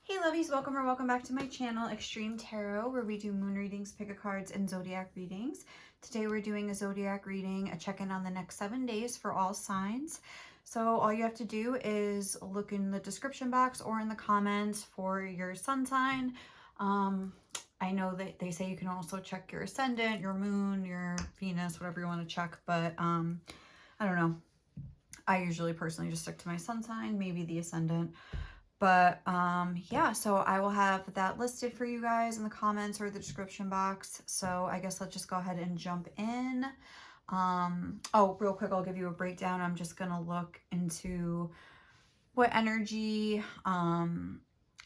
Hey lovies, welcome or welcome back to my channel, Extreme Tarot, where we do moon readings, pick a cards, and zodiac readings. Today we're doing a zodiac reading, a check-in on the next 7 days for all signs. So all you have to do is look in the description box or in the comments for your sun sign. I know that they say you can also check your ascendant, your moon, your Venus, whatever you want to check, but I don't know. I usually personally just stick to my sun sign, maybe the ascendant. But yeah, so I will have that listed for you guys in the comments or the description box. So I guess let's just go ahead and jump in. Oh, real quick, I'll give you a breakdown. I'm just gonna look into what energy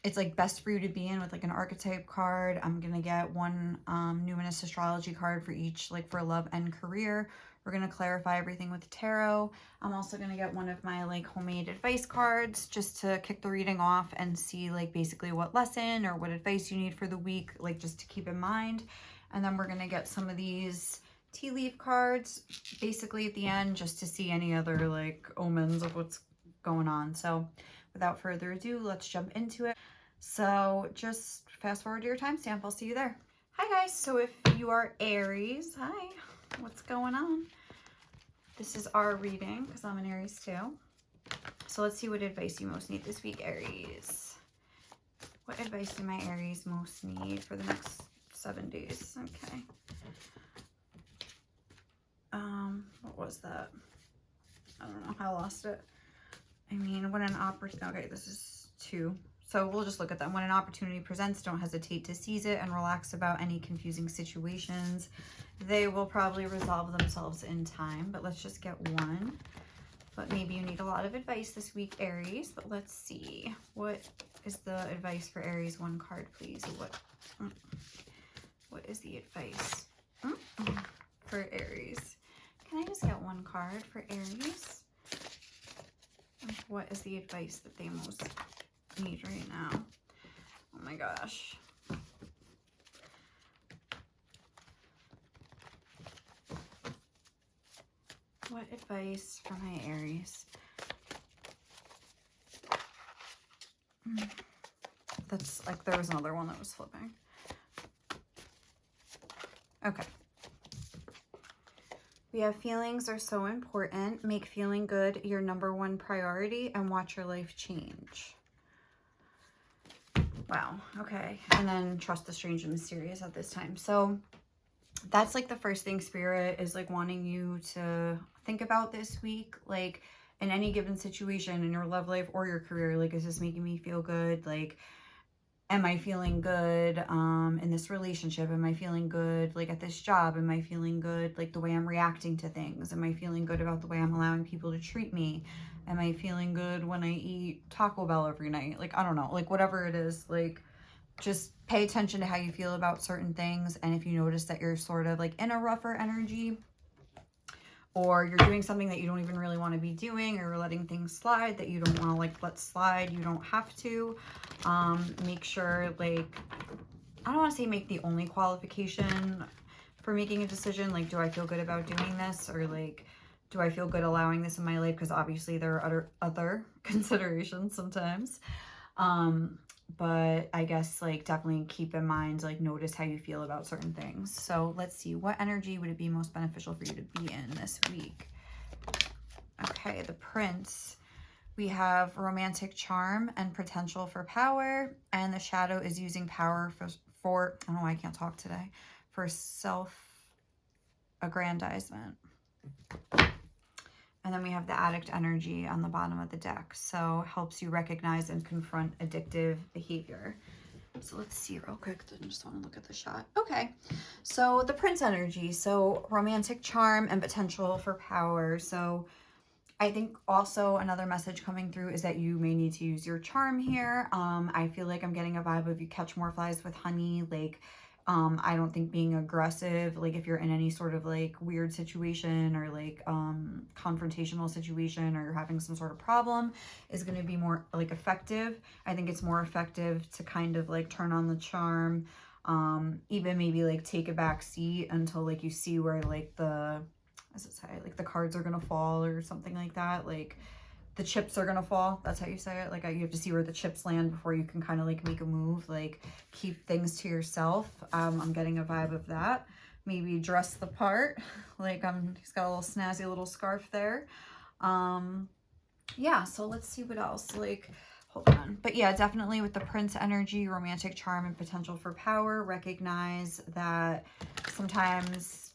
it's like best for you to be in with like an archetype card. I'm gonna get one Numinous Astrology card for each, like for love and career. We're gonna clarify everything with tarot. I'm also gonna get one of my like homemade advice cards just to kick the reading off and see like basically what lesson or what advice you need for the week, like just to keep in mind. And then we're gonna get some of these tea leaf cards basically at the end just to see any other like omens of what's going on. So without further ado, let's jump into it. So just fast forward to your timestamp. I'll see you there. Hi guys. So if you are Aries, hi, what's going on? This is our reading because I'm an Aries too. So let's see what advice you most need this week, Aries. What advice do my Aries most need for the next 7 days? Okay. What was that? I don't know. I lost it. I mean, when an opportunity, okay, this is 2. So we'll just look at them. When an opportunity presents, don't hesitate to seize it and relax about any confusing situations. They will probably resolve themselves in time, but let's just get one. But maybe you need a lot of advice this week, Aries. But let's see. What is the advice for Aries? One card, please. What is the advice for Aries? Can I just get one card for Aries? What is the advice that they most need right now? Oh my gosh. What advice for my Aries? That's like, there was another one that was flipping. Okay. We have feelings are so important. Make feeling good your #1 priority and watch your life change. Wow. Okay. And then trust the strange and mysterious at this time. So that's like the first thing Spirit is like wanting you to think about this week. Like in any given situation in your love life or your career, like, is this making me feel good? Like, am I feeling good in this relationship? Am I feeling good like at this job? Am I feeling good like the way I'm reacting to things? Am I feeling good about the way I'm allowing people to treat me? Am I feeling good when I eat Taco Bell every night? Like, I don't know, like whatever it is, like just pay attention to how you feel about certain things. And if you notice that you're sort of like in a rougher energy, or you're doing something that you don't even really want to be doing, or you're letting things slide that you don't want to like let slide, you don't have to. Make sure, like, I don't want to say make the only qualification for making a decision, like, do I feel good about doing this, or like, do I feel good allowing this in my life? Because obviously there are other considerations sometimes. But I guess like definitely keep in mind, like, notice how you feel about certain things. So let's see, what energy would it be most beneficial for you to be in this week? Okay, the Prince. We have romantic charm and potential for power, and the Shadow is using power for I don't know why I can't talk today, for self-aggrandizement. And then we have the addict energy on the bottom of the deck. So helps you recognize and confront addictive behavior. So let's see real quick. I just want to look at the shot. Okay. So the Prince energy. So romantic charm and potential for power. So I think also another message coming through is that you may need to use your charm here. I feel like I'm getting a vibe of you catch more flies with honey. Like, I don't think being aggressive, like if you're in any sort of like weird situation or like confrontational situation, or you're having some sort of problem, is going to be more like effective. I think it's more effective to kind of like turn on the charm, even maybe like take a back seat until like you see where like the, as it say, like the cards are gonna fall or something like that. Like the chips are gonna fall. That's how you say it. Like you have to see where the chips land before you can kind of like make a move, like keep things to yourself. I'm getting a vibe of that. Maybe dress the part. Like he's got a little snazzy little scarf there. Yeah, so let's see what else. Like, hold on. But yeah, definitely with the Prince energy, romantic charm and potential for power, recognize that sometimes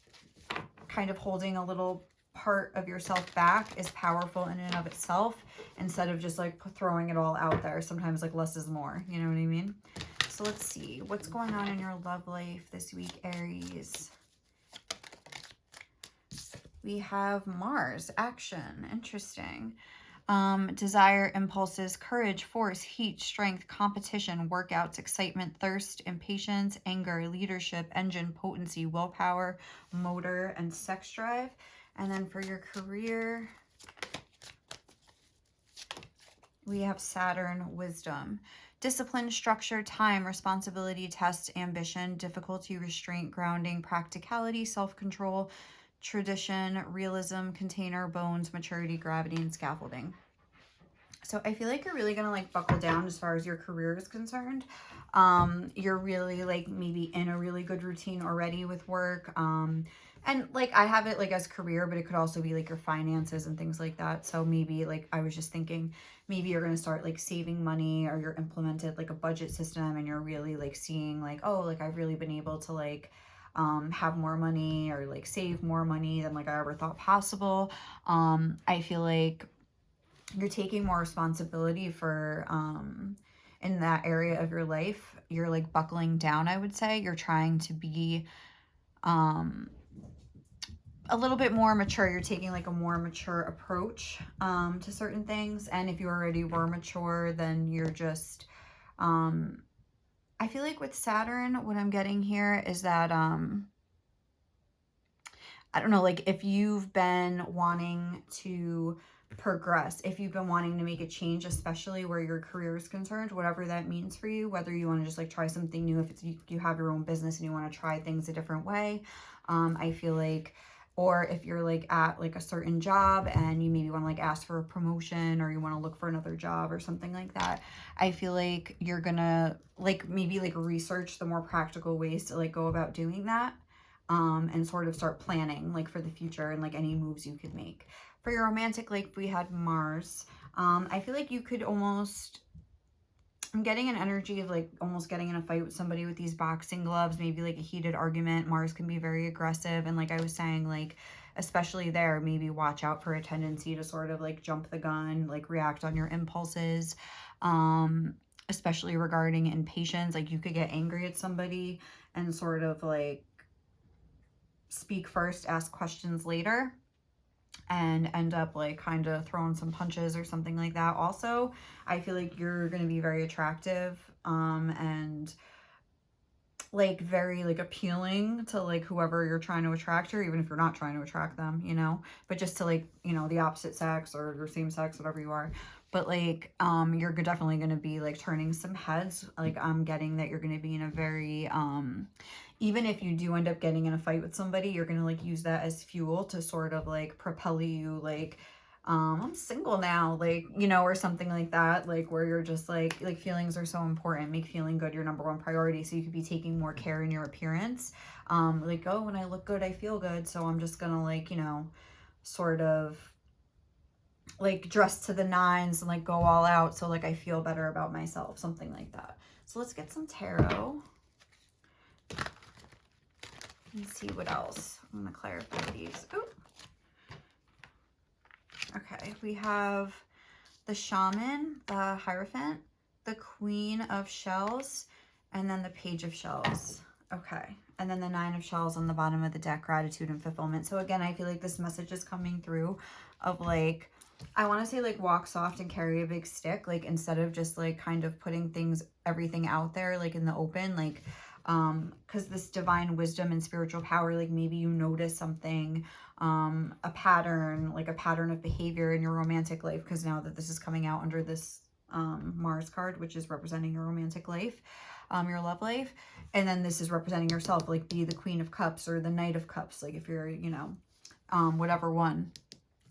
kind of holding a little part of yourself back is powerful in and of itself, instead of just like throwing it all out there. Sometimes like less is more, you know what I mean? So let's see what's going on in your love life this week, Aries. We have Mars, action, interesting. Desire, impulses, courage, force, heat, strength, competition, workouts, excitement, thirst, impatience, anger, leadership, engine, potency, willpower, motor, and sex drive. And then for your career, we have Saturn, wisdom. Discipline, structure, time, responsibility, test, ambition, difficulty, restraint, grounding, practicality, self-control, tradition, realism, container, bones, maturity, gravity, and scaffolding. So I feel like you're really going to like buckle down as far as your career is concerned. You're really like maybe in a really good routine already with work. And like I have it like as career, but it could also be like your finances and things like that. So maybe like I was just thinking maybe you're going to start like saving money, or you're implemented like a budget system, and you're really like seeing like, oh, like I've really been able to like have more money, or like save more money than like I ever thought possible. I feel like you're taking more responsibility for in that area of your life. You're like buckling down, I would say. You're trying to be a little bit more mature. You're taking like a more mature approach to certain things. And if you already were mature, then you're just I feel like with Saturn, what I'm getting here is that I don't know, like if you've been wanting to progress, if you've been wanting to make a change, especially where your career is concerned, whatever that means for you, whether you want to just like try something new, if it's you have your own business and you want to try things a different way, I feel like, or if you're like at like a certain job and you maybe want to like ask for a promotion, or you want to look for another job or something like that, I feel like you're gonna like maybe like research the more practical ways to like go about doing that. And sort of start planning like for the future and like any moves you could make. For your romantic life, we had Mars. I feel like you could almost, I'm getting an energy of like almost getting in a fight with somebody with these boxing gloves, maybe like a heated argument. Mars can be very aggressive. And like I was saying, like, especially there, maybe watch out for a tendency to sort of like jump the gun, like react on your impulses, especially regarding impatience. Like you could get angry at somebody and sort of like speak first, ask questions later, and end up like kind of throwing some punches or something like that. Also, I feel like you're going to be very attractive and like very like appealing to like whoever you're trying to attract, or even if you're not trying to attract them, you know, but just to like, you know, the opposite sex or your same sex, whatever you are. But like you're definitely going to be like turning some heads. Like I'm getting that you're going to be in a very even if you do end up getting in a fight with somebody, you're going to like use that as fuel to sort of like propel you like I'm single now, like, you know, or something like that, like where you're just like feelings are so important. Make feeling good your number one priority, so you could be taking more care in your appearance. Like, oh, when I look good, I feel good, so I'm just gonna like, you know, sort of like dress to the nines and like go all out, so like I feel better about myself, something like that. So let's get some tarot and see what else. I'm gonna clarify these. Ooh. Okay, we have the Shaman, the Hierophant, the Queen of Shells, and then the Page of Shells. Okay, and then the Nine of Shells on the bottom of the deck, Gratitude and Fulfillment. So again, I feel like this message is coming through of like, I want to say like walk soft and carry a big stick, like instead of just like kind of putting everything out there like in the open, like because this divine wisdom and spiritual power, like maybe you notice something, a pattern, like a pattern of behavior in your romantic life, because now that this is coming out under this Mars card, which is representing your romantic life, your love life, and then this is representing yourself, like be the Queen of Cups or the Knight of Cups, like if you're, you know, whatever one,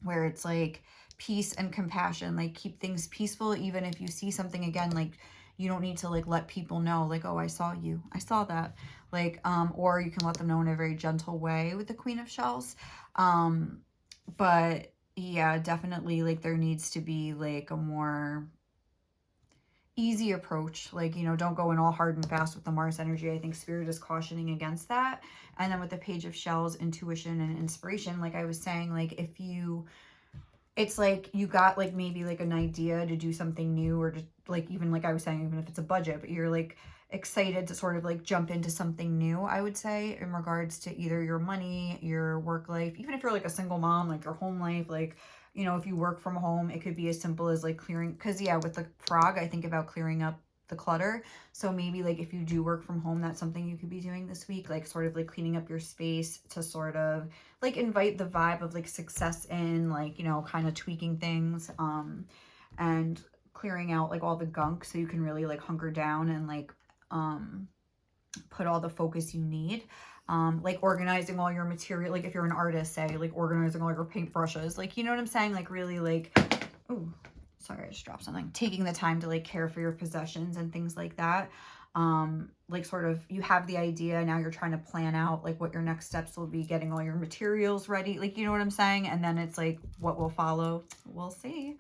where it's like peace and compassion. Like, keep things peaceful. Even if you see something again, like, you don't need to like let people know like, oh, I saw you, I saw that, like, or you can let them know in a very gentle way with the Queen of Shells. But yeah, definitely like there needs to be like a more easy approach. Like, you know, don't go in all hard and fast with the Mars energy. I think Spirit is cautioning against that. And then with the Page of Shells, intuition and inspiration, like I was saying, like if you, it's like you got like maybe like an idea to do something new, or just like, even like I was saying, even if it's a budget, but you're like excited to sort of like jump into something new, I would say, in regards to either your money, your work life, even if you're like a single mom, like your home life, like, you know, if you work from home, it could be as simple as like clearing, because yeah, with the frog, I think about clearing up the clutter. So maybe like if you do work from home, that's something you could be doing this week, like sort of like cleaning up your space to sort of like invite the vibe of like success in, like, you know, kind of tweaking things, and clearing out like all the gunk so you can really like hunker down and like put all the focus you need. Like organizing all your material, like if you're an artist, say, like organizing all your paintbrushes, like, you know what I'm saying, like really like, oh, sorry, I just dropped something. Taking the time to like care for your possessions and things like that. Like sort of you have the idea, now you're trying to plan out like what your next steps will be, getting all your materials ready, like, you know what I'm saying? And then it's like what will follow, we'll see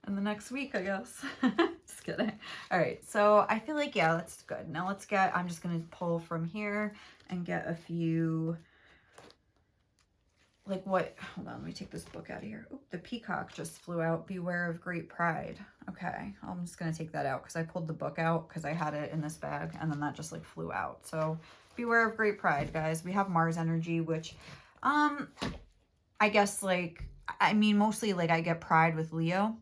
in the next week, I guess. Just kidding. All right, so I feel like, yeah, that's good. Now let's get, I'm just going to pull from here and get a few, like what, hold on, let me take this book out of here. Oop, the peacock just flew out. Beware of great pride. Okay, I'm just going to take that out because I pulled the book out because I had it in this bag and then that just like flew out. So beware of great pride, guys. We have Mars energy, which, I guess like, I mean, mostly like I get pride with Leo,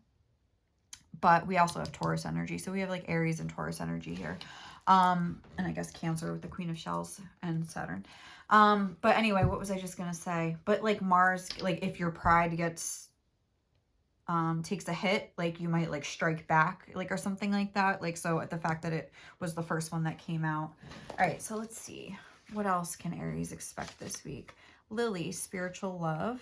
but we also have Taurus energy. So we have like Aries and Taurus energy here. And I guess Cancer with the Queen of Shells and Saturn. But anyway, what was I just going to say? But like Mars, like if your pride gets, takes a hit, like you might like strike back, like, or something like that. Like, so the fact that it was the first one that came out. All right. So let's see. What else can Aries expect this week? Lily, spiritual love.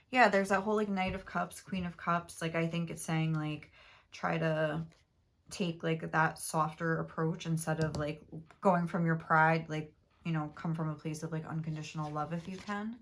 Yeah, there's that whole like Knight of Cups, Queen of Cups. Like, I think it's saying like, try to take like that softer approach instead of like going from your pride, like, you know, come from a place of like unconditional love if you can.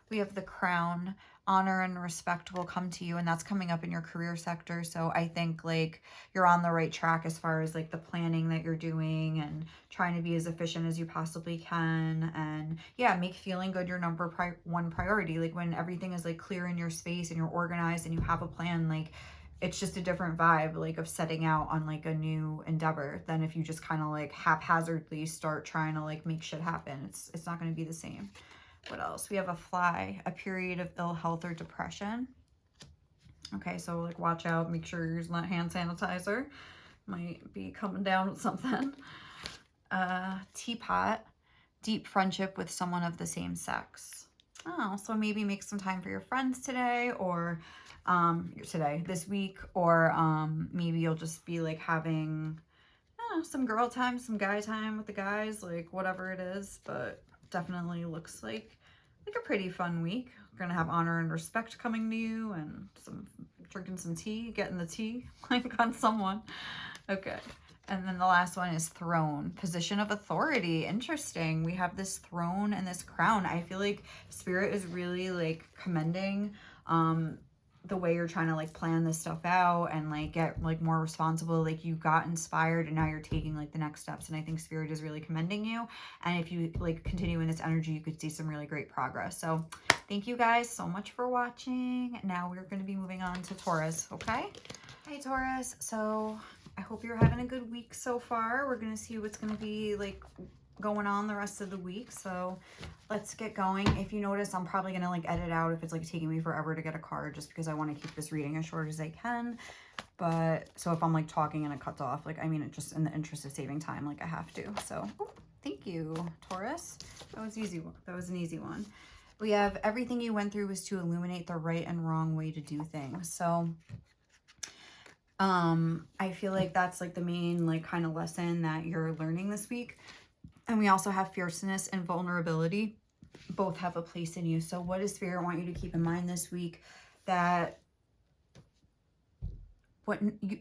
We have the Crown. Honor and respect will come to you, and that's coming up in your career sector. So I think like you're on the right track as far as like the planning that you're doing and trying to be as efficient as you possibly can. And yeah, make feeling good your number one priority. Like when everything is like clear in your space and you're organized and you have a plan, like it's just a different vibe, like of setting out on like a new endeavor than if you just kind of like haphazardly start trying to like make shit happen. It's not going to be the same. What else? We have a Fly, a period of ill health or depression. Okay, so like watch out, make sure you're using that hand sanitizer. Might be coming down with something. Teapot, deep friendship with someone of the same sex. Oh, so maybe make some time for your friends today, or this week, or maybe you'll just be like having some girl time, some guy time with the guys, like whatever it is. But definitely looks like a pretty fun week. We're gonna have honor and respect coming to you, and some drinking some tea, getting the tea like on someone. Okay. And then the last one is Throne, position of authority. Interesting. We have this throne and this crown. I feel like Spirit is really like commending the way you're trying to like plan this stuff out and like get like more responsible. Like you got inspired and now you're taking like the next steps. And I think Spirit is really commending you. And if you like continue in this energy, you could see some really great progress. So thank you guys so much for watching. Now we're going to be moving on to Taurus. Okay. Hi Taurus. So I hope you're having a good week so far. We're going to see what's going to be like going on the rest of the week. So let's get going. If you notice, I'm probably going to like edit out if it's like taking me forever to get a card, just because I want to keep this reading as short as I can. But so if I'm like talking and it cuts off, like, I mean, it just in the interest of saving time, like I have to. So thank you, Taurus. That was easy. That was an easy one. We have everything you went through was to illuminate the right and wrong way to do things. So I feel like that's like the main like kind of lesson that you're learning this week. And we also have fierceness and vulnerability. Both have a place in you. So what does Spirit want you to keep in mind this week? That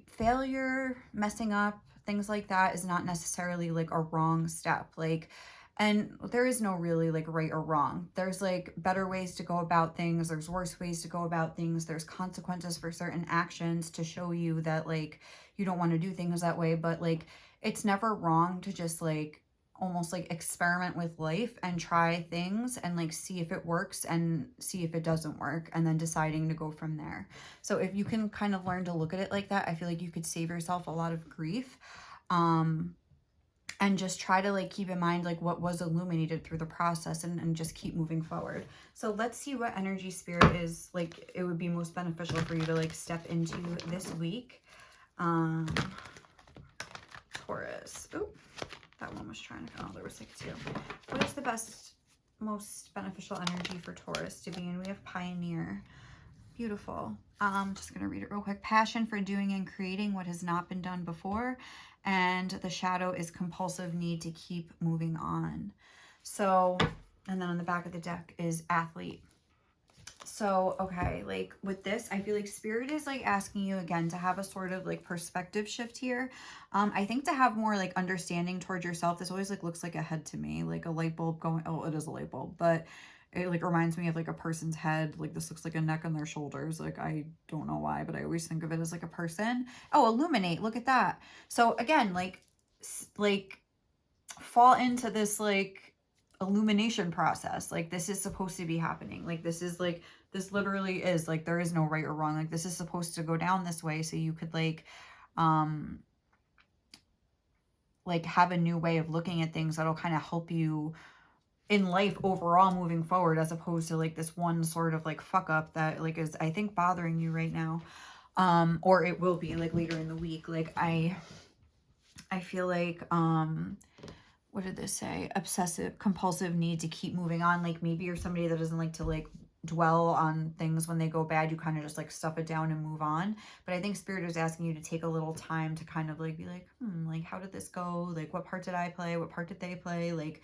failure, messing up, things like that is not necessarily like a wrong step. Like, and there is no really like right or wrong. There's like better ways to go about things. There's worse ways to go about things. There's consequences for certain actions to show you that like you don't want to do things that way. But like, it's never wrong to just like almost like experiment with life and try things and like see if it works and see if it doesn't work, and then deciding to go from there. So if you can kind of learn to look at it like that, I feel like you could save yourself a lot of grief. And just try to like keep in mind like what was illuminated through the process, and just keep moving forward. So let's see what energy spirit is like it would be most beneficial for you to like step into this week. Taurus. Ooh, that one was trying to, oh, there was like 2. What is the most beneficial energy for Taurus to be in? We have Pioneer. Beautiful. I'm just going to read it real quick. Passion for doing and creating what has not been done before. And the shadow is compulsive need to keep moving on. So, and then on the back of the deck is Athlete. So, okay, like with this, I feel like Spirit is like asking you again to have a sort of like perspective shift here. I think to have more like understanding towards yourself. This always like looks like a head to me, like a light bulb going, oh, it is a light bulb, but it like reminds me of like a person's head. Like this looks like a neck and their shoulders. Like I don't know why, but I always think of it as like a person. Oh, illuminate. Look at that. So again, like fall into this like illumination process. Like this is supposed to be happening. Like this is like, this literally is like, there is no right or wrong. Like this is supposed to go down this way. So you could like have a new way of looking at things that'll kind of help you in life overall moving forward, as opposed to like this one sort of like fuck up that like is, I think, bothering you right now. Or it will be like later in the week. Like I feel like, what did this say? Obsessive compulsive need to keep moving on. Like maybe you're somebody that doesn't like to like dwell on things when they go bad. You kind of just like stuff it down and move on. But I think Spirit is asking you to take a little time to kind of like be like, like how did this go? Like what part did I play? What part did they play? Like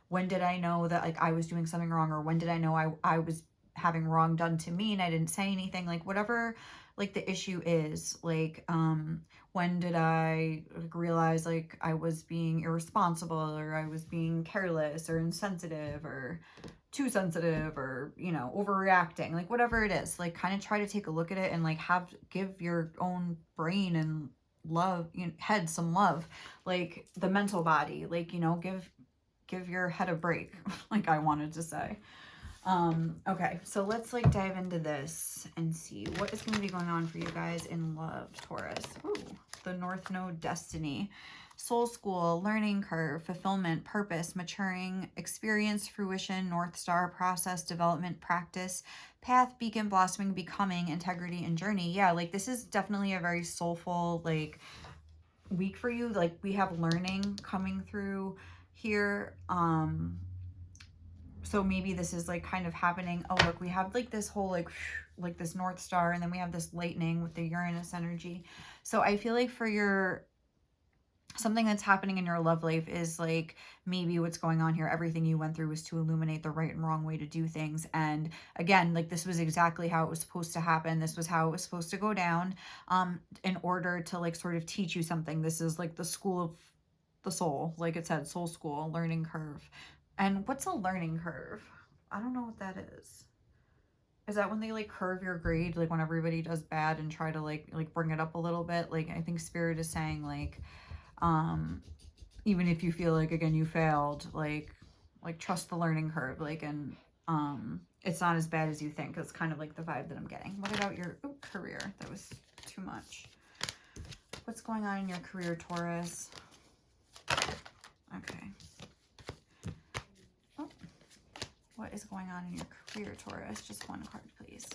when did I know that like I was doing something wrong? Or when did I know I was having wrong done to me and I didn't say anything? Like whatever like the issue is, like when did I realize like I was being irresponsible, or I was being careless or insensitive or too sensitive, or you know, overreacting, like whatever it is. Like kind of try to take a look at it and like give your own brain and head some love, like the mental body, like, you know, give your head a break, like I wanted to say. Okay, so let's like dive into this and see what is going to be going on for you guys in love, Taurus. Ooh, the North Node, Destiny, Soul School, Learning Curve, Fulfillment, Purpose, Maturing, Experience, Fruition, North Star, Process, Development, Practice, Path, Beacon, Blossoming, Becoming, Integrity, and Journey. Yeah, like this is definitely a very soulful like week for you. Like we have learning coming through here. So maybe this is like kind of happening. Oh, look, we have like this whole like this North Star, and then we have this lightning with the Uranus energy. So I feel like for your something that's happening in your love life is like maybe what's going on here, everything you went through was to illuminate the right and wrong way to do things. And again, like this was exactly how it was supposed to happen. This was how it was supposed to go down, in order to like sort of teach you something. This is like the school of the soul, like it said, soul school, learning curve. And what's a learning curve? I don't know what that is. Is that when they like curve your grade, like when everybody does bad and try to like bring it up a little bit? Like I think Spirit is saying like, even if you feel like again you failed, like trust the learning curve, like, and it's not as bad as you think. It's kind of like the vibe that I'm getting. What about your career? That was too much. What's going on in your career, Taurus? Okay. What is going on in your career, Taurus? Just one card, please.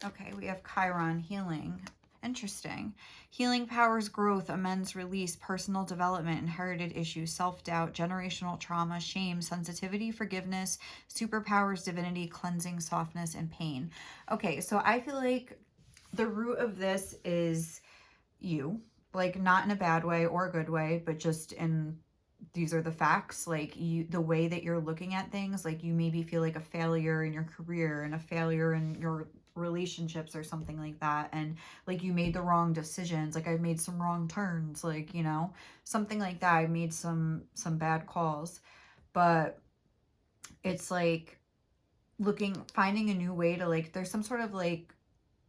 Okay, we have Chiron, healing. Interesting. Healing powers, growth, amends, release, personal development, inherited issues, self-doubt, generational trauma, shame, sensitivity, forgiveness, superpowers, divinity, cleansing, softness, and pain. Okay, so I feel like the root of this is you. Like not in a bad way or a good way, but just in... these are the facts. Like the way that you're looking at things, like you maybe feel like a failure in your career and a failure in your relationships or something like that, and like you made the wrong decisions. Like I've made some wrong turns, like, you know, something like that. I made some bad calls, but it's like finding a new way to, like, there's some sort of like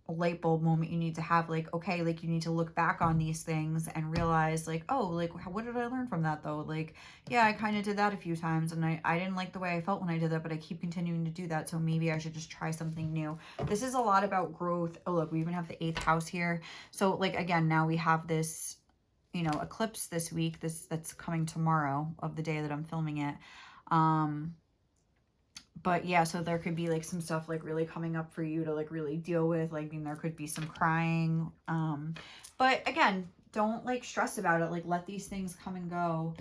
a light bulb moment you need to have, like, okay, like you need to look back on these things and realize like, oh, like what did I learn from that though? Like, yeah, I kind of did that a few times and I didn't like the way I felt when I did that, but I keep continuing to do that, so maybe I should just try something new. This is a lot about growth. Oh, look, we even have the 8th house here. So like, again, now we have this, you know, eclipse this week, that's coming tomorrow of the day that I'm filming it. But yeah, so there could be like some stuff like really coming up for you to like really deal with. Like, I mean, there could be some crying. But again, don't like stress about it. Like, let these things come and go.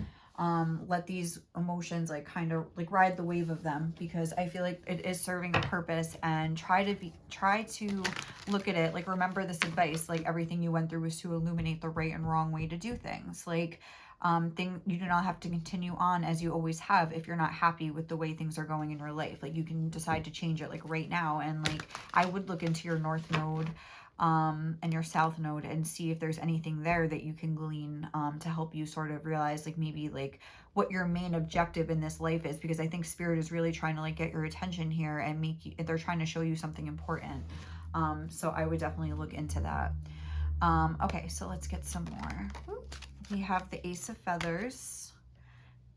Let these emotions like kind of like ride the wave of them, because I feel like it is serving a purpose. And try to look at it like, remember this advice, like everything you went through was to illuminate the right and wrong way to do things. Like, you do not have to continue on as you always have if you're not happy with the way things are going in your life. Like, you can decide to change it like right now. And like, I would look into your north node and your south node and see if there's anything there that you can glean to help you sort of realize like maybe like what your main objective in this life is, because I think spirit is really trying to like get your attention here and they're trying to show you something important. So I would definitely look into that. Okay, so let's get some more. We have the Ace of Feathers,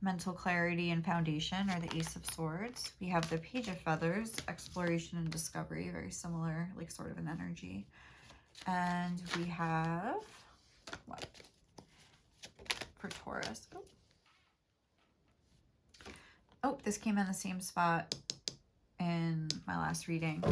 mental clarity and foundation, or the Ace of Swords. We have the Page of Feathers, exploration and discovery, very similar, like sort of an energy. And we have, what, for Taurus? Oh, this came in the same spot in my last reading.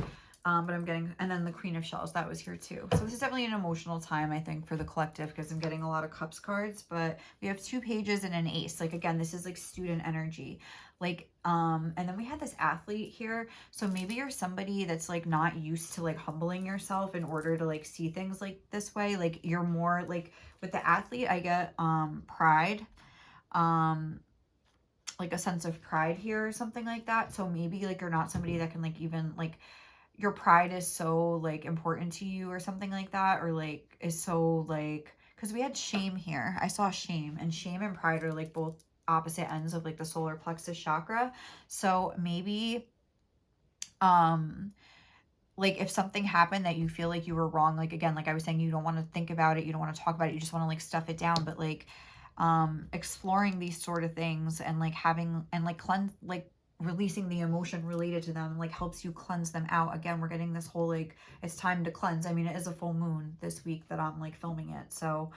But I'm getting, and then the Queen of Shells, that was here too. So this is definitely an emotional time, I think, for the collective, because I'm getting a lot of Cups cards. But we have 2 pages and an Ace. Like, again, this is like student energy. Like, and then we had this athlete here. So maybe you're somebody that's like not used to like humbling yourself in order to like see things like this way. Like, you're more like, with the athlete, I get pride, like a sense of pride here or something like that. So maybe like you're not somebody that can like even like, your pride is so like important to you or something like that, or like is so like, because we had shame here. I saw shame, and shame and pride are like both opposite ends of like the solar plexus chakra. So maybe like if something happened that you feel like you were wrong, like again, like I was saying, you don't want to think about it, you don't want to talk about it, you just want to like stuff it down. But like exploring these sort of things and like having, and like cleanse, like releasing the emotion related to them, like helps you cleanse them out. Again, we're getting this whole like, it's time to cleanse. I mean, it is a full moon this week that I'm like filming it, so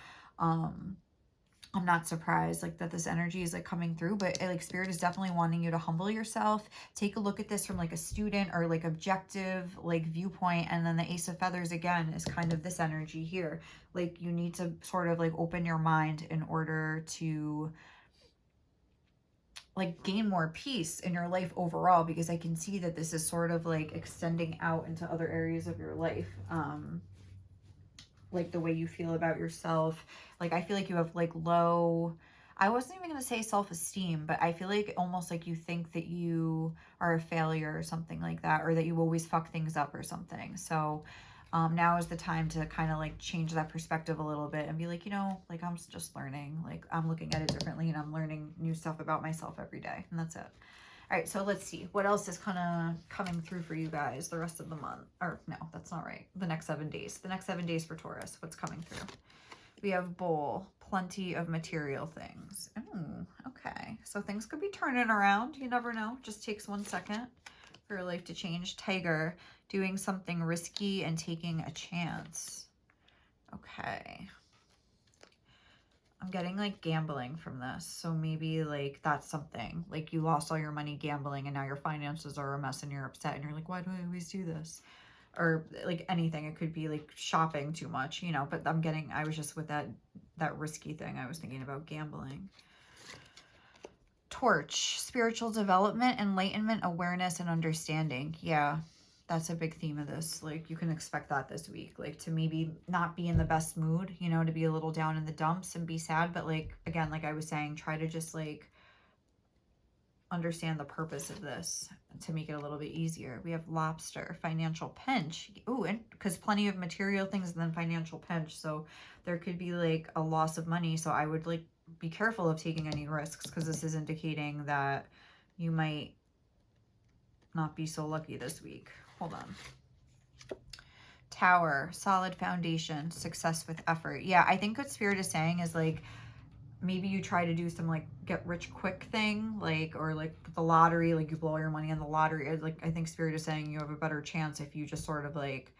I'm not surprised like that this energy is like coming through. But like, spirit is definitely wanting you to humble yourself, take a look at this from like a student or like objective like viewpoint. And then the Ace of Feathers again is kind of this energy here. Like, you need to sort of like open your mind in order to like gain more peace in your life overall, because I can see that this is sort of like extending out into other areas of your life. Like the way you feel about yourself. Like, I feel like you have like low, I wasn't even going to say self-esteem, but I feel like almost like you think that you are a failure or something like that, or that you always fuck things up or something. So now is the time to kind of like change that perspective a little bit and be like, you know, like I'm just learning, like I'm looking at it differently and I'm learning new stuff about myself every day. And that's it. All right, so let's see what else is kind of coming through for you guys the rest of the month. Or no, that's not right. The next 7 days. The next 7 days for Taurus. What's coming through? We have Bull, plenty of material things. Ooh, okay. So things could be turning around. You never know. Just takes 1 second for your life to change. Tiger, doing something risky and taking a chance. Okay. I'm getting like gambling from this. So maybe like that's something. Like, you lost all your money gambling and now your finances are a mess and you're upset and you're like, why do I always do this? Or like anything. It could be like shopping too much, you know, but I was just with that risky thing. I was thinking about gambling. Torch, spiritual development, enlightenment, awareness, and understanding. Yeah, that's a big theme of this. Like, you can expect that this week, like to maybe not be in the best mood, you know, to be a little down in the dumps and be sad. But like, again, like I was saying, try to just like understand the purpose of this to make it a little bit easier. We have lobster, financial pinch. Ooh, and because plenty of material things and then financial pinch. So there could be like a loss of money. So I would like be careful of taking any risks, because this is indicating that you might not be so lucky this week. Hold on. Tower, solid foundation, success with effort. Yeah, I think what Spirit is saying is like, maybe you try to do some like get rich quick thing, like, or like the lottery, like you blow your money on the lottery. Like, I think Spirit is saying you have a better chance if you just sort of like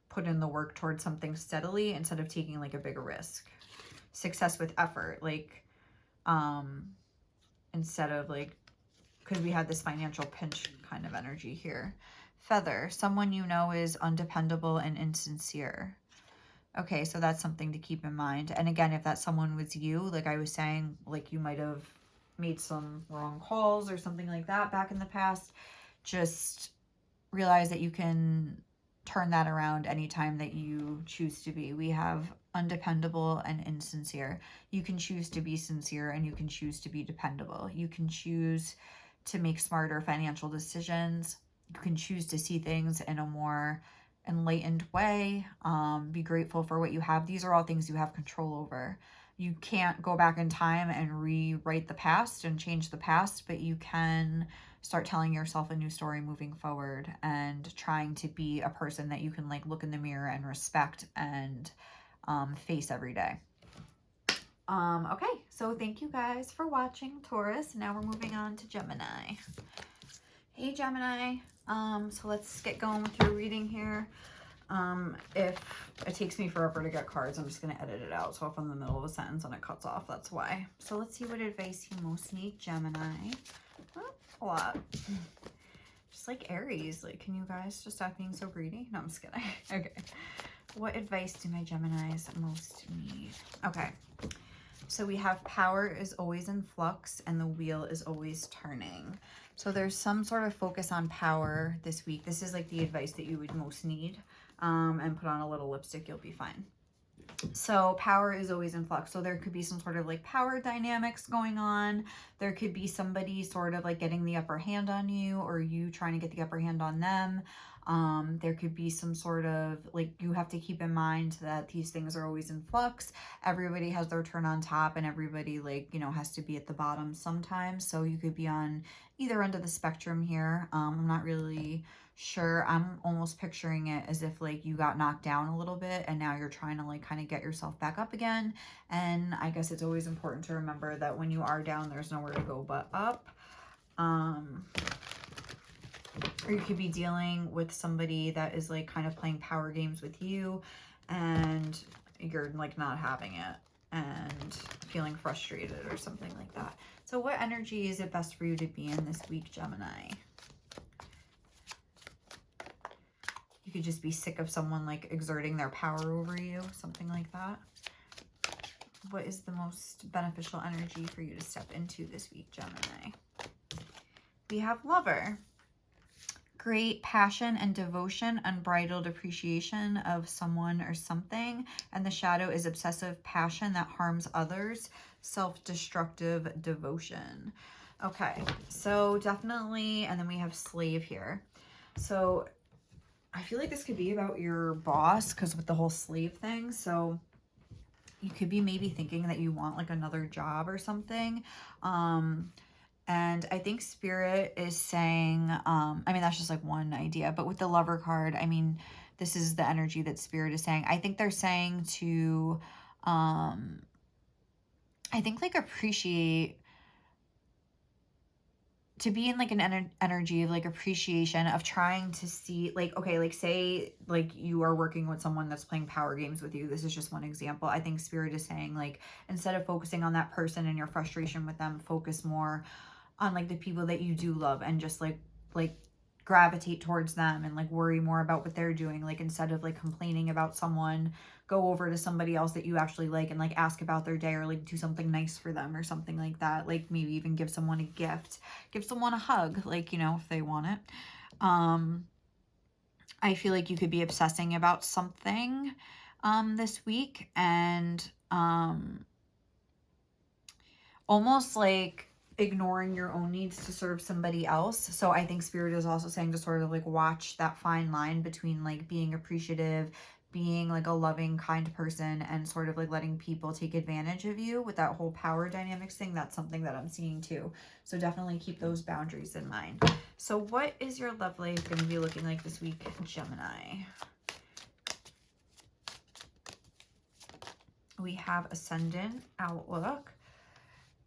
put in the work towards something steadily instead of taking like a bigger risk. Success with effort, like, instead of like, because we had this financial pinch kind of energy here. Feather, someone you know is undependable and insincere. Okay, so that's something to keep in mind. And again, if that someone was you, like I was saying, like you might have made some wrong calls or something like that back in the past, just realize that you can turn that around anytime that you choose to be. We have undependable and insincere. You can choose to be sincere and you can choose to be dependable. You can choose to make smarter financial decisions. You can choose to see things in a more enlightened way. Be grateful for what you have. These are all things you have control over. You can't go back in time and rewrite the past and change the past, but you can start telling yourself a new story moving forward and trying to be a person that you can like look in the mirror and respect and face every day. Okay, so thank you guys for watching, Taurus. Now we're moving on to Gemini. Hey Gemini. So let's get going with your reading here. If it takes me forever to get cards, I'm just going to edit it out. So if I'm in the middle of a sentence and it cuts off, that's why. So let's see what advice you most need, Gemini. Oh, a lot. Just like Aries. Like, can you guys just stop being so greedy? No, I'm just kidding. Okay. What advice do my Geminis most need? Okay. So we have power is always in flux and the wheel is always turning. So there's some sort of focus on power this week. This is like the advice that you would most need. And put on a little lipstick, you'll be fine. So power is always in flux. So there could be some sort of like power dynamics going on. There could be somebody sort of like getting the upper hand on you, or you trying to get the upper hand on them. There could be some sort of like, you have to keep in mind that these things are always in flux. Everybody has their turn on top and everybody like, you know, has to be at the bottom sometimes. So you could be on either end of the spectrum here. I'm not really sure. I'm almost picturing it as if like you got knocked down a little bit and now you're trying to like kind of get yourself back up again. And I guess it's always important to remember that when you are down, there's nowhere to go but up. Or you could be dealing with somebody that is like kind of playing power games with you and you're like not having it and feeling frustrated or something like that. So what energy is it best for you to be in this week, Gemini? You could just be sick of someone like exerting their power over you, something like that. What is the most beneficial energy for you to step into this week, Gemini? We have Lover. Great passion and devotion, unbridled appreciation of someone or something. And the shadow is obsessive passion that harms others, self-destructive devotion. Okay, so definitely, and then we have Slave here. So I feel like this could be about your boss, because with the whole slave thing. So you could be maybe thinking that you want like another job or something. And I think Spirit is saying, I mean, that's just like one idea, but with the Lover card, I mean, this is the energy that Spirit is saying. I think they're saying to, I think like appreciate, to be in like an energy of like appreciation, of trying to see like, okay, like say like you are working with someone that's playing power games with you. This is just one example. I think Spirit is saying like, instead of focusing on that person and your frustration with them, focus more on like the people that you do love and just like gravitate towards them and like worry more about what they're doing. Like instead of like complaining about someone, go over to somebody else that you actually like and like ask about their day, or like do something nice for them or something like that. Like maybe even give someone a gift, give someone a hug, like, you know, if they want it. I feel like you could be obsessing about something this week, and almost like ignoring your own needs to serve somebody else. So I think Spirit is also saying to sort of like watch that fine line between like being appreciative, being like a loving, kind person, and sort of like letting people take advantage of you with that whole power dynamics thing. That's something that I'm seeing too. So definitely keep those boundaries in mind. So what is your love life going to be looking like this week, Gemini? We have Ascendant, Outlook,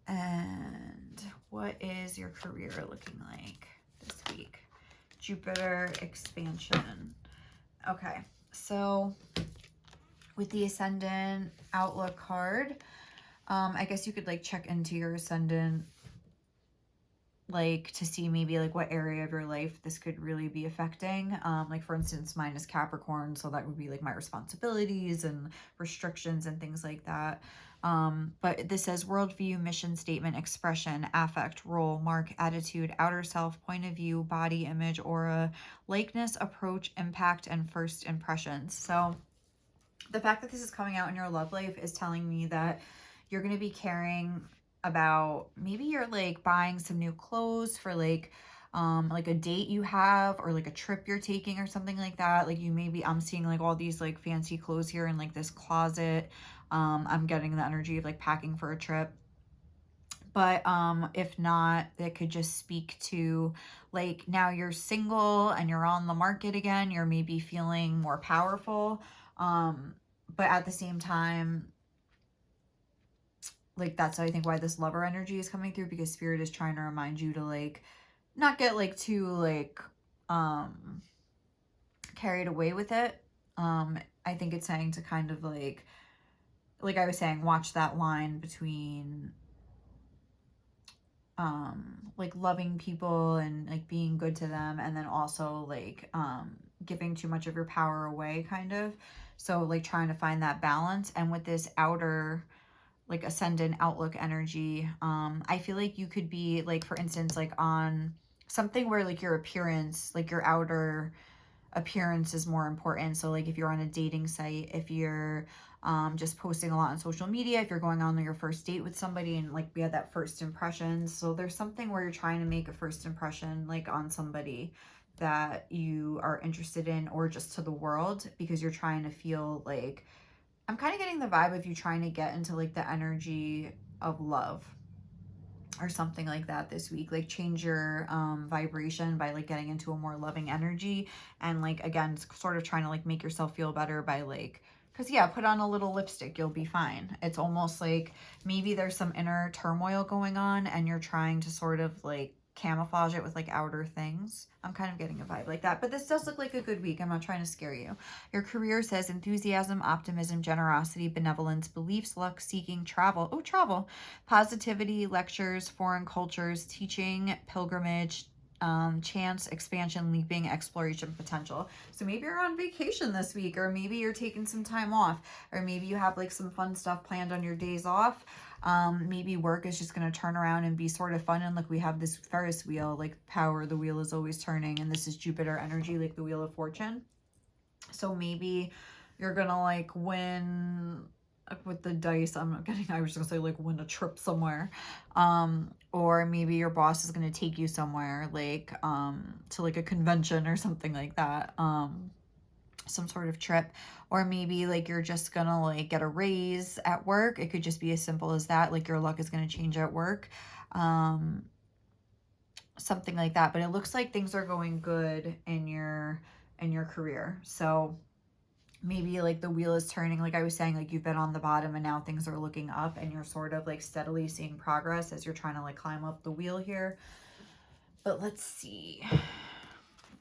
and what is your career looking like this week? Jupiter, Expansion. Okay, so with the Ascendant Outlook card, I guess you could like check into your Ascendant, like to see maybe like what area of your life this could really be affecting. Like for instance, mine is Capricorn, so that would be like my responsibilities and restrictions and things like that. But this says worldview, mission statement, expression, affect, role, mark, attitude, outer self, point of view, body image, aura, likeness, approach, impact, and first impressions. So the fact that this is coming out in your love life is telling me that you're going to be caring about, maybe you're like buying some new clothes for like a date you have, or like a trip you're taking or something like that. Like you maybe, I'm seeing like all these like fancy clothes here in like this closet. I'm getting the energy of like packing for a trip. But if not, it could just speak to like now you're single and you're on the market again. You're maybe feeling more powerful. But at the same time, like that's I think why this lover energy is coming through, because Spirit is trying to remind you to like not get like too like carried away with it. I think it's saying to kind of like I was saying, watch that line between like loving people and like being good to them, and then also like giving too much of your power away, kind of. So like trying to find that balance. And with this outer like Ascendant Outlook energy, I feel like you could be like, for instance, like on something where like your appearance, like your outer appearance is more important. So like if you're on a dating site, if you're just posting a lot on social media, if you're going on your first date with somebody, and like we had that first impression. So there's something where you're trying to make a first impression like on somebody that you are interested in, or just to the world, because you're trying to feel like, I'm kind of getting the vibe of you trying to get into like the energy of love or something like that this week. Like change your vibration by like getting into a more loving energy, and like again sort of trying to like make yourself feel better by like, because yeah, put on a little lipstick, you'll be fine. It's almost like maybe there's some inner turmoil going on and you're trying to sort of like camouflage it with like outer things. I'm kind of getting a vibe like that, but this does look like a good week. I'm not trying to scare you. Your career says enthusiasm, optimism, generosity, benevolence, beliefs, luck, seeking, travel. Oh, travel. Positivity, lectures, foreign cultures, teaching, pilgrimage, chance, expansion, leaping, exploration, potential. So maybe you're on vacation this week, or maybe you're taking some time off, or maybe you have like some fun stuff planned on your days off. Maybe work is just going to turn around and be sort of fun, and like we have this Ferris wheel, like power, the wheel is always turning, and this is Jupiter energy, like the wheel of fortune. So maybe you're gonna like win with the dice. I'm not getting, I was just gonna say like win a trip somewhere. Or maybe your boss is gonna take you somewhere like to like a convention or something like that. Some sort of trip. Or maybe like you're just gonna like get a raise at work. It could just be as simple as that. Like your luck is gonna change at work. Something like that. But it looks like things are going good in your career. So maybe like the wheel is turning, like I was saying, like you've been on the bottom and now things are looking up, and you're sort of like steadily seeing progress as you're trying to like climb up the wheel here. But let's see.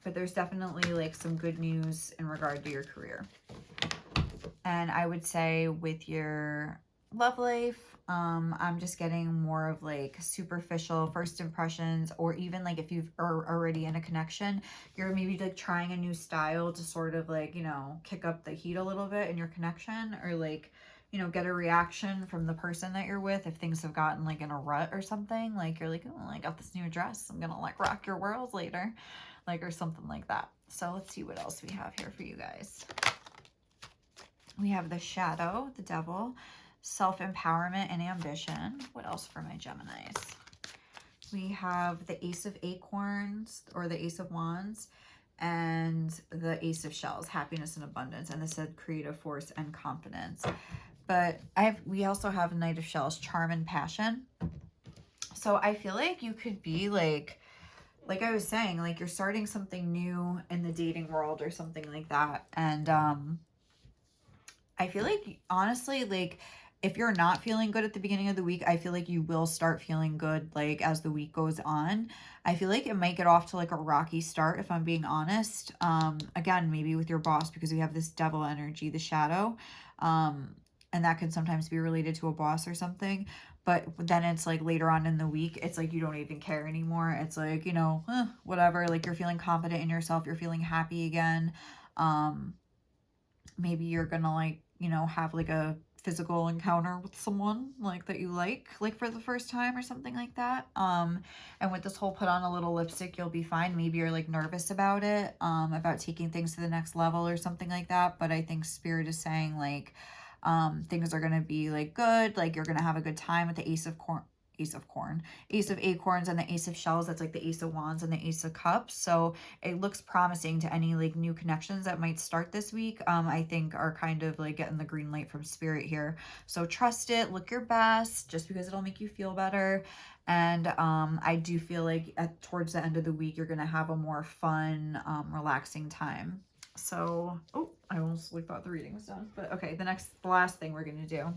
But there's definitely like some good news in regard to your career. And I would say with your love life, I'm just getting more of like superficial first impressions, or even like if you've already in a connection, you're maybe like trying a new style to sort of like, you know, kick up the heat a little bit in your connection, or like, you know, get a reaction from the person that you're with if things have gotten like in a rut or something. Like you're like, oh, I got this new dress, I'm gonna like rock your world later, like, or something like that. So let's see what else we have here for you guys. We have the shadow, the devil, self-empowerment and ambition. What else for my Geminis? We have the Ace of Acorns or the Ace of Wands and the Ace of Shells, happiness and abundance. And this said creative force and confidence. But we also have Knight of Shells, charm and passion. So I feel like you could be like I was saying, like you're starting something new in the dating world or something like that. And I feel like, honestly, like if you're not feeling good at the beginning of the week, I feel like you will start feeling good like as the week goes on. I feel like it might get off to like a rocky start, if I'm being honest. Again, maybe with your boss, because we have this devil energy, the shadow. And that can sometimes be related to a boss or something. But then it's like later on in the week, it's like you don't even care anymore. It's like, you know, whatever. Like you're feeling confident in yourself. You're feeling happy again. Maybe you're gonna like, you know, have like a physical encounter with someone like that you like for the first time or something like that. And with this whole put on a little lipstick, you'll be fine. Maybe you're like nervous about it, about taking things to the next level or something like that. But I think Spirit is saying like, things are gonna be like good, like you're gonna have a good time with the Ace of Acorns and the Ace of Shells. That's like the Ace of Wands and the Ace of Cups. So it looks promising to any like new connections that might start this week. I think are kind of like getting the green light from Spirit here. So trust it, look your best, just because it'll make you feel better. And I do feel like towards the end of the week, you're gonna have a more fun, relaxing time. So, oh, I almost like thought the reading was done. But okay, the last thing we're gonna do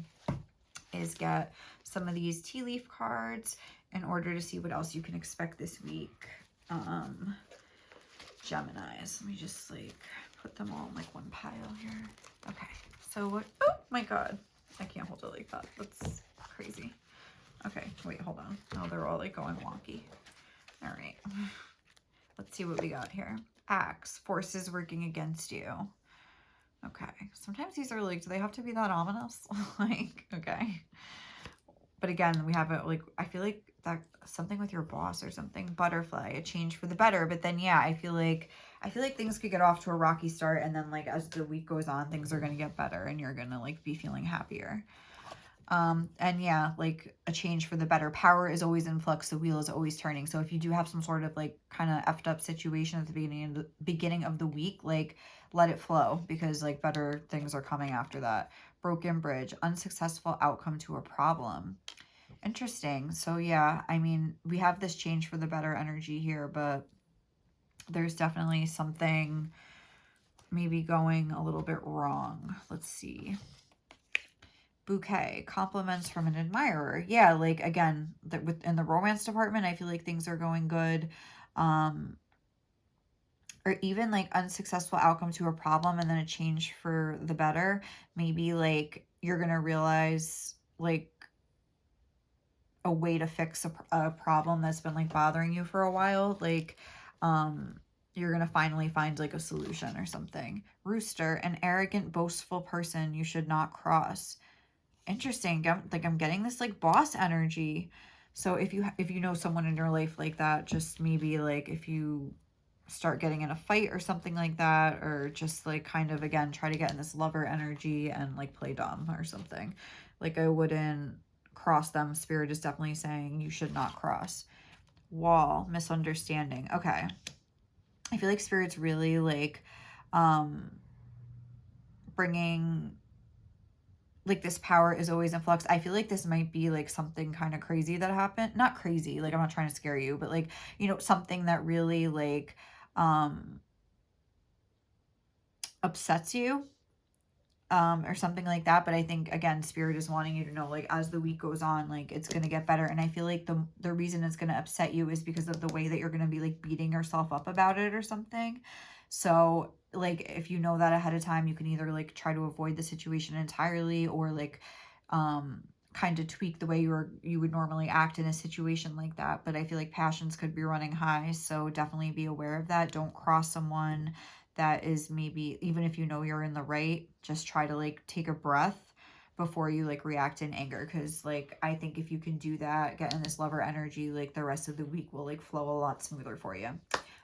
is get some of these tea leaf cards in order to see what else you can expect this week. Geminis. Let me just like put them all in like one pile here. Okay, so what? Oh my god, I can't hold it like that. That's crazy. Okay, wait, hold on. Oh, they're all like going wonky. All right, let's see what we got here. Axe, forces working against you. Okay, sometimes these are like, do they have to be that ominous? Like, okay. But again, we have it like, I feel like that something with your boss or something. Butterfly, a change for the better. But then, yeah, I feel like things could get off to a rocky start. And then like, as the week goes on, things are going to get better and you're going to like be feeling happier. And yeah, like a change for the better. Power is always in flux. The wheel is always turning. So if you do have some sort of like kind of effed up situation at the beginning of the week, like let it flow, because like better things are coming after that. Broken bridge, unsuccessful outcome to a problem. Interesting. So yeah, I mean, we have this change for the better energy here, but there's definitely something maybe going a little bit wrong. Let's see. Bouquet, compliments from an admirer. Yeah, like again, that within the romance department, I feel like things are going good. Or even like unsuccessful outcome to a problem and then a change for the better. Maybe like you're gonna realize like a way to fix a problem that's been like bothering you for a while. Like you're gonna finally find like a solution or something. Rooster, an arrogant, boastful person you should not cross. Interesting. I'm getting this like boss energy. So if you know someone in your life like that, just maybe like if you start getting in a fight or something like that, or just like kind of again try to get in this lover energy and like play dumb or something. Like I wouldn't cross them. Spirit is definitely saying you should not cross. Wall, misunderstanding. Okay. I feel like Spirit's really like bringing like this power is always in flux. I feel like this might be like something kind of crazy that happened. Not crazy, like I'm not trying to scare you, but like, you know, something that really like upsets you, or something like that. But I think again, Spirit is wanting you to know like as the week goes on, like it's gonna get better. And I feel like the reason it's gonna upset you is because of the way that you're gonna be like beating yourself up about it or something. So like if you know that ahead of time, you can either like try to avoid the situation entirely, or like kind of tweak the way you would normally act in a situation like that. But I feel like passions could be running high, so definitely be aware of that. Don't cross someone that is maybe, even if you know you're in the right, just try to like take a breath before you like react in anger, because like I think if you can do that, get in this lover energy, like the rest of the week will like flow a lot smoother for you.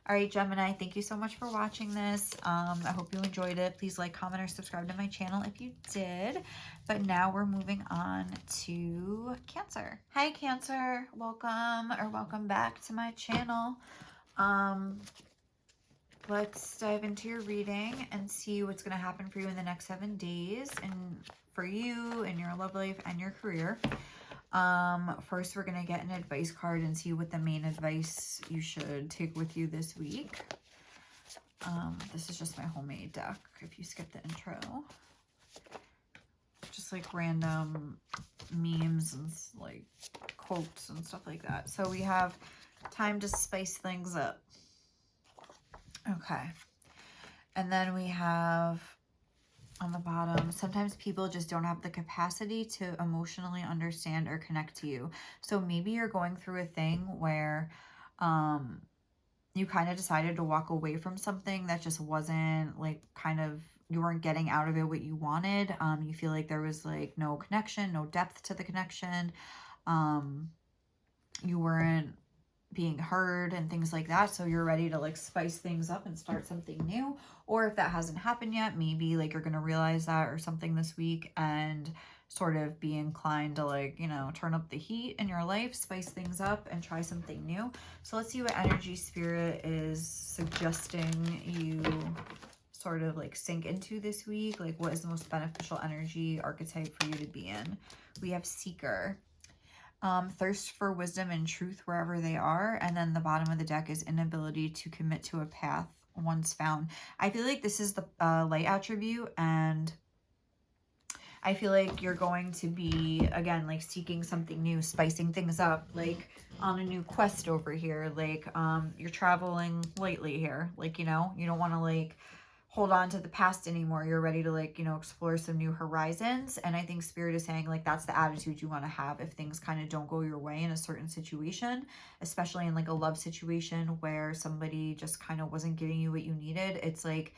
All right, Gemini, thank you so much for watching this. I hope you enjoyed it. Please like, comment, or subscribe to my channel if you did. But now we're moving on to Cancer. Hi, Cancer. Welcome back to my channel. Let's dive into your reading and see what's going to happen for you in the next 7 days and for you in your love life and your career. First, we're going to get an advice card and see what the main advice you should take with you this week. This is just my homemade deck, if you skip the intro. Just like random memes and like quotes and stuff like that. So we have time to spice things up. Okay. And then we have on the bottom, sometimes people just don't have the capacity to emotionally understand or connect to you. So maybe you're going through a thing where you kind of decided to walk away from something that just wasn't like you weren't getting out of it what you wanted. You feel like there was like no connection, no depth to the connection. You weren't being heard and things like that, so you're ready to like spice things up and start something new. Or if that hasn't happened yet, maybe like you're gonna realize that or something this week and sort of be inclined to like, you know, turn up the heat in your life, spice things up and try something new. So let's see what energy spirit is suggesting you sort of like sink into this week. Like, what is the most beneficial energy archetype for you to be in? We have Seeker. Thirst for wisdom and truth wherever they are. And then the bottom of the deck is inability to commit to a path once found. I feel like this is the light attribute, and I feel like you're going to be, again, like seeking something new, spicing things up, like on a new quest over here. Like you're traveling lightly here. Like, you know, you don't want to like hold on to the past anymore. You're ready to like, you know, explore some new horizons. And I think Spirit is saying like that's the attitude you want to have if things kind of don't go your way in a certain situation, especially in like a love situation where somebody just kind of wasn't giving you what you needed. It's like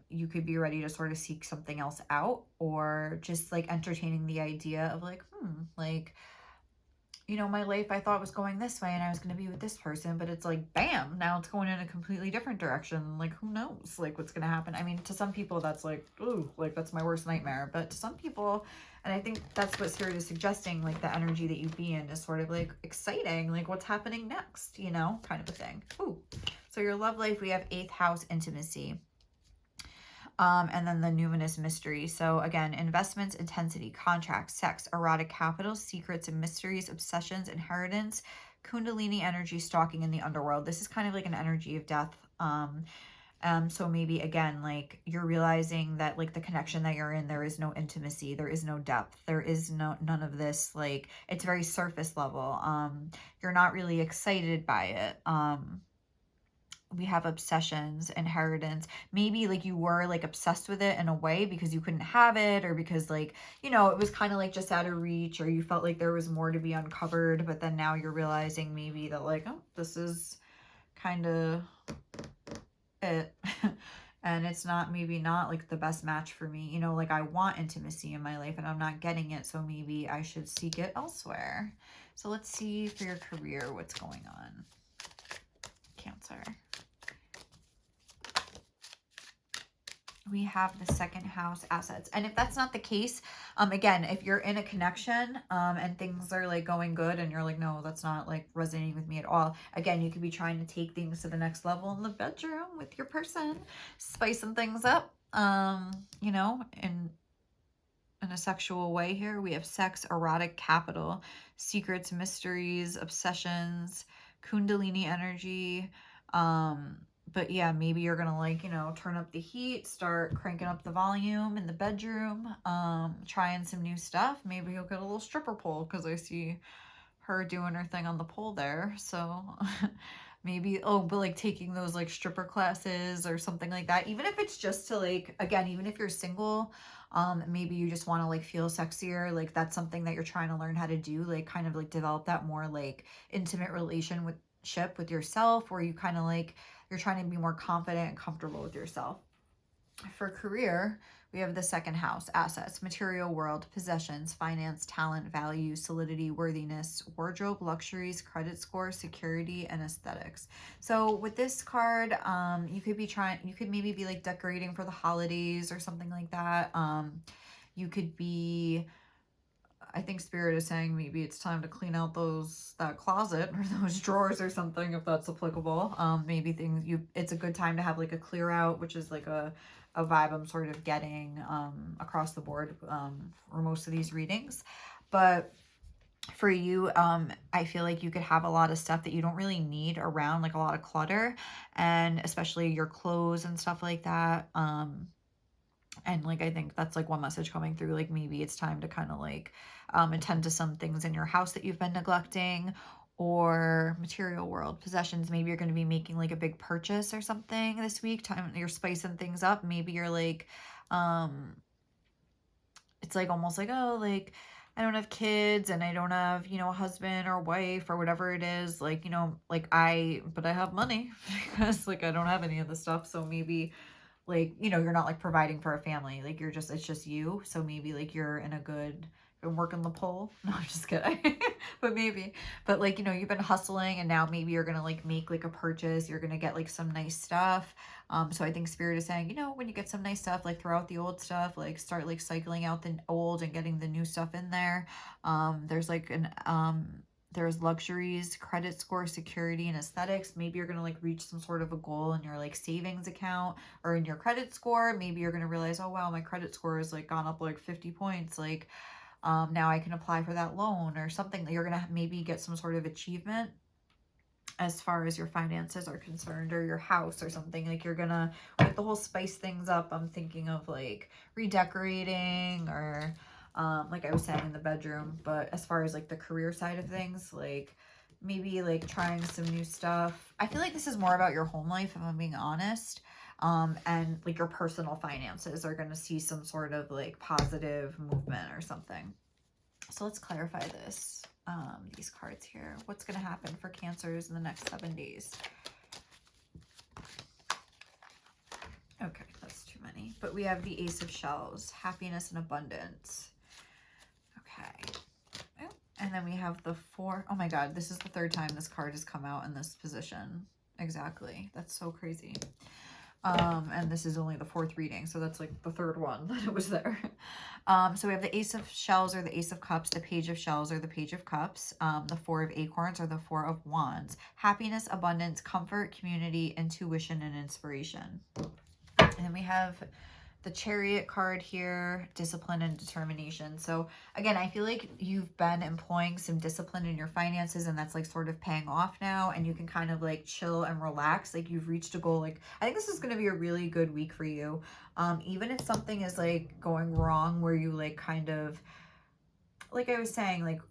you could be ready to sort of seek something else out, or just like entertaining the idea of like, like, you know, my life I thought was going this way and I was going to be with this person, but it's like, bam, now it's going in a completely different direction. Like, who knows, like, what's going to happen? I mean, to some people that's like, ooh, like, that's my worst nightmare. But to some people, and I think that's what Spirit is suggesting, like, the energy that you be in is sort of, like, exciting. Like, what's happening next, you know, kind of a thing. Ooh. So your love life, we have 8th house, intimacy. And then the numinous mystery. So again, investments, intensity, contracts, sex, erotic capital, secrets and mysteries, obsessions, inheritance, kundalini energy, stalking in the underworld. This is kind of like an energy of death. So maybe again, like you're realizing that like the connection that you're in, there is no intimacy, there is no depth, there is none of this, like it's very surface level. You're not really excited by it. We have obsessions, inheritance. Maybe like you were like obsessed with it in a way because you couldn't have it, or because like, you know, it was kind of like just out of reach, or you felt like there was more to be uncovered, but then now you're realizing maybe that like, oh, this is kind of it. And it's not, maybe not like the best match for me. You know, like I want intimacy in my life and I'm not getting it, so maybe I should seek it elsewhere. So let's see for your career what's going on, Cancer. We have the 2nd house, assets. And if that's not the case, again, if you're in a connection and things are like going good and you're like, no, that's not like resonating with me at all, again, you could be trying to take things to the next level in the bedroom with your person, spicing things up, you know, in a sexual way here. We have sex, erotic capital, secrets, mysteries, obsessions, kundalini energy. But yeah, maybe you're gonna like, you know, turn up the heat, start cranking up the volume in the bedroom, trying some new stuff. Maybe you'll get a little stripper pole because I see her doing her thing on the pole there. So maybe, oh, but like taking those like stripper classes or something like that, even if it's just to like, again, even if you're single, maybe you just want to like feel sexier, like that's something that you're trying to learn how to do, like kind of like develop that more like intimate relationship with yourself, where you kind of like, you're trying to be more confident and comfortable with yourself. For career, we have the second house: assets, material world, possessions, finance, talent, value, solidity, worthiness, wardrobe, luxuries, credit score, security, and aesthetics. So with this card, you could maybe be like decorating for the holidays or something like that. You could be, I think Spirit is saying maybe it's time to clean out that closet or those drawers or something, if that's applicable. Maybe it's a good time to have like a clear out, which is like a vibe I'm sort of getting across the board for most of these readings. But for you, I feel like you could have a lot of stuff that you don't really need around, like a lot of clutter, and especially your clothes and stuff like that. And like, I think that's like one message coming through, like maybe it's time to kind of like attend to some things in your house that you've been neglecting. Or material world, possessions, maybe you're going to be making like a big purchase or something this week. Time, you're spicing things up. Maybe you're like it's like almost like, oh, like I don't have kids and I don't have, you know, a husband or wife or whatever it is, like, you know, like but I have money because like I don't have any of the stuff. So maybe like, you know, you're not like providing for a family, like it's just you. So maybe like you're in a good, you're working the pole. No, I'm just kidding. But like, you know, you've been hustling and now maybe you're gonna like make like a purchase, you're gonna get like some nice stuff. So I think Spirit is saying, you know, when you get some nice stuff, like throw out the old stuff, like start like cycling out the old and getting the new stuff in there. There's like there's luxuries, credit score, security, and aesthetics. Maybe you're going to like reach some sort of a goal in your like savings account or in your credit score. Maybe you're going to realize, oh wow, my credit score has like gone up like 50 points. Like now I can apply for that loan or something. That you're going to maybe get some sort of achievement as far as your finances are concerned, or your house or something. Like you're gonna, with the whole spice things up, I'm thinking of like redecorating or like I was saying in the bedroom. But as far as like the career side of things, like maybe like trying some new stuff. I feel like this is more about your home life, if I'm being honest. And like your personal finances are going to see some sort of like positive movement or something. So let's clarify this. These cards here. What's going to happen for Cancers in the next 7 days? Okay, that's too many. But we have the Ace of Shells, happiness and abundance. Okay. Oh, and then we have the Four. Oh my God, this is the third time this card has come out in this position. Exactly. That's so crazy. And this is only the fourth reading, so that's like the third one that it was there. So we have the Ace of Shells or the Ace of Cups, the Page of Shells or the Page of Cups, the Four of Acorns or the Four of Wands. Happiness, abundance, comfort, community, intuition, and inspiration. And then we have the Chariot card here, discipline and determination. So again, I feel like you've been employing some discipline in your finances, and that's like sort of paying off now, and you can kind of like chill and relax. Like you've reached a goal. Like I think this is going to be a really good week for you. Even if something is like going wrong where you like kind of, like I was saying, like,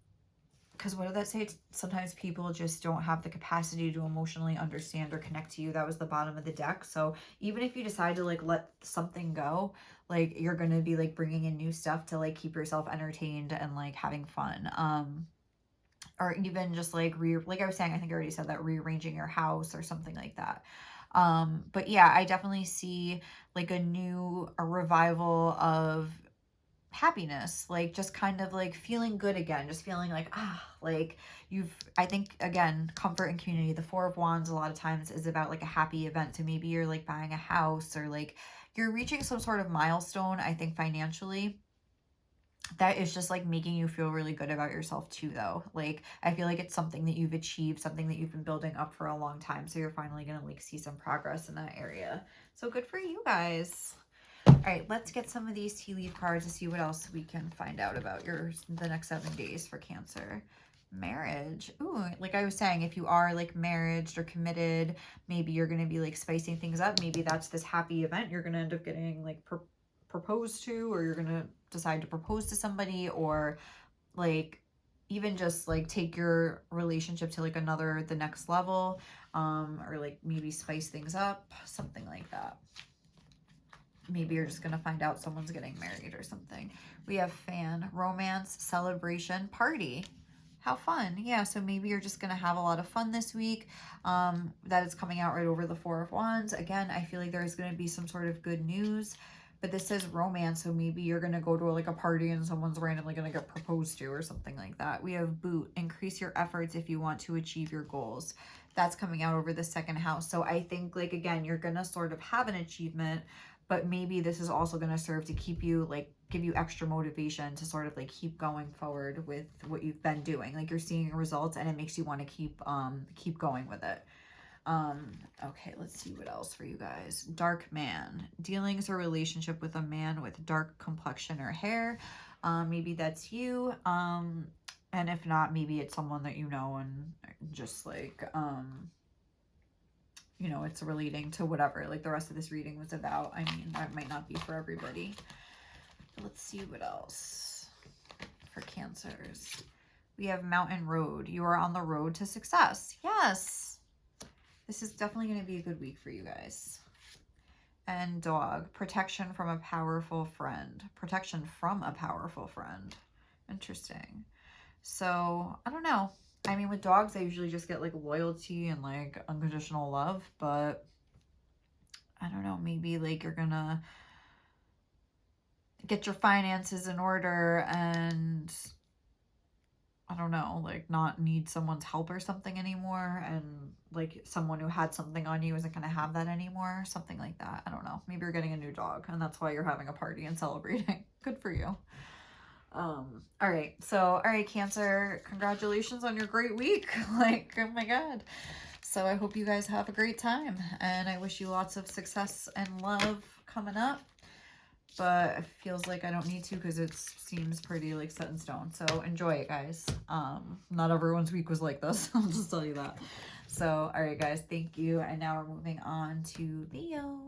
because what did that say? Sometimes people just don't have the capacity to emotionally understand or connect to you. That was the bottom of the deck. So even if you decide to like let something go, like you're going to be like bringing in new stuff to like keep yourself entertained and like having fun. Or even just like like I was saying, I think I already said that, rearranging your house or something like that. But yeah, I definitely see like a revival of happiness, like just kind of like feeling good again, just feeling like like I think again, comfort and community. The Four of Wands a lot of times is about like a happy event. So maybe you're like buying a house, or like you're reaching some sort of milestone, I think financially, that is just like making you feel really good about yourself too, though. Like I feel like it's something that you've achieved, something that you've been building up for a long time, so you're finally gonna like see some progress in that area. So good for you guys. All right, let's get some of these tea leaf cards to see what else we can find out about the next 7 days for Cancer. Marriage. Ooh, like I was saying, if you are like married or committed, maybe you're going to be like spicing things up. Maybe that's this happy event you're going to end up getting like proposed to, or you're going to decide to propose to somebody, or like even just like take your relationship to like the next level, or like maybe spice things up, something like that. Maybe you're just going to find out someone's getting married or something. We have fan, romance, celebration, party. How fun. Yeah, so maybe you're just going to have a lot of fun this week. That is coming out right over the Four of Wands. Again, I feel like there's going to be some sort of good news, but this says romance, so maybe you're going to go to like a party and someone's randomly going to get proposed to or something like that. We have Boot. Increase your efforts if you want to achieve your goals. That's coming out over the second house. So I think, like, again, you're going to sort of have an achievement, but maybe this is also going to serve to keep you, like, give you extra motivation to sort of like keep going forward with what you've been doing. Like, you're seeing results and it makes you want to keep going with it. Okay, let's see what else for you guys. Dark man. Dealings or relationship with a man with dark complexion or hair. Maybe that's you. And if not, maybe it's someone that you know, and just like, you know, it's relating to whatever like the rest of this reading was about. I mean, that might not be for everybody. Let's see what else for Cancers. We have Mountain Road. You are on the road to success. Yes. This is definitely going to be a good week for you guys. And Dog. Protection from a powerful friend. Protection from a powerful friend. Interesting. So, I don't know. I mean, with dogs, I usually just get like loyalty and like unconditional love, but I don't know, maybe like you're gonna get your finances in order and I don't know, like not need someone's help or something anymore, and like someone who had something on you isn't gonna have that anymore, something like that. I don't know. Maybe you're getting a new dog and that's why you're having a party and celebrating. Good for you. All right, Cancer, congratulations on your great week. Like, oh my god. So I hope you guys have a great time, and I wish you lots of success and love coming up, but it feels like I don't need to because it seems pretty like set in stone. So enjoy it, guys. Not everyone's week was like this. I'll just tell you that. So all right, guys, thank you. And now we're moving on to Leo.